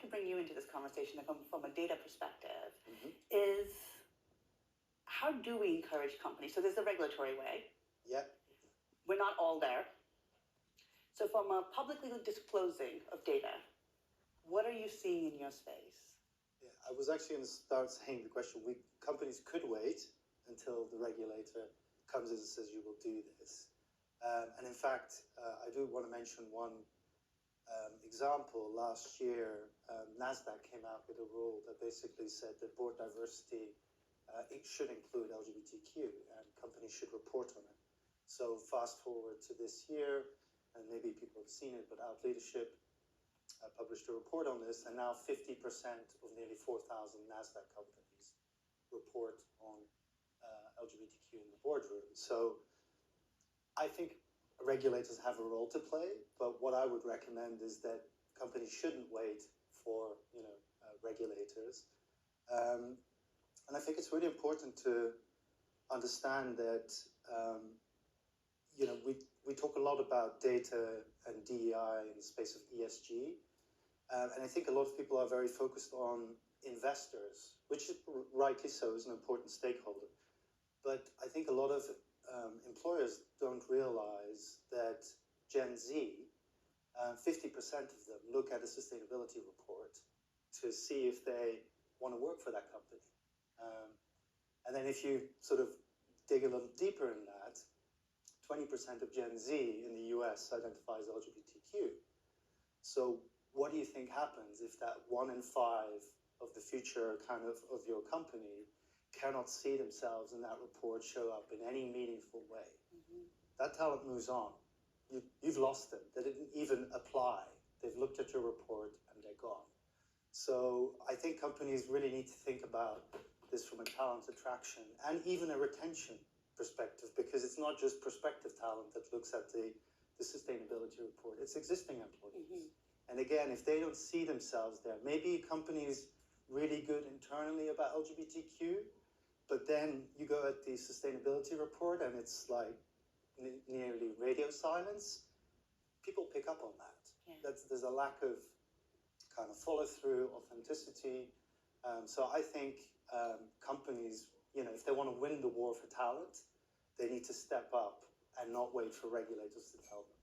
to bring you into this conversation from a data perspective, is how do we encourage companies? So there's the regulatory way. Yeah. We're not all there. So from a publicly disclosing of data, what are you seeing in your space? Yeah, I was actually going to start saying the question, companies could wait until the regulator comes in and says you will do this. And in fact, I do want to mention one example. Last year, NASDAQ came out with a rule that basically said that board diversity it should include LGBTQ and companies should report on it. So fast forward to this year, and maybe people have seen it, but Out Leadership published a report on this, and now 50% of nearly 4,000 NASDAQ companies report on LGBTQ in the boardroom. So I think regulators have a role to play, but what I would recommend is that companies shouldn't wait for regulators. And I think it's really important to understand that we talk a lot about data and DEI in the space of ESG, and I think a lot of people are very focused on investors, which is rightly so, is an important stakeholder. But I think a lot of employers don't realize that Gen Z, 50% of them look at a sustainability report to see if they want to work for that company. And then if you sort of dig a little deeper in that, 20% of Gen Z in the US identifies LGBTQ. So what do you think happens if that 1 in 5 of the future of your company cannot see themselves in that report show up in any meaningful way? That talent moves on. You've lost them. They didn't even apply. They've looked at your report and they're gone. So I think companies really need to think about this from a talent attraction and even a retention perspective, because it's not just prospective talent that looks at the sustainability report, it's existing employees. And again, if they don't see themselves there, maybe companies really good internally about LGBTQ, but then you go at the sustainability report and it's like nearly radio silence. People pick up on that. Yeah. There's a lack of kind of follow through, authenticity. So I think companies, if they want to win the war for talent, they need to step up and not wait for regulators to tell them.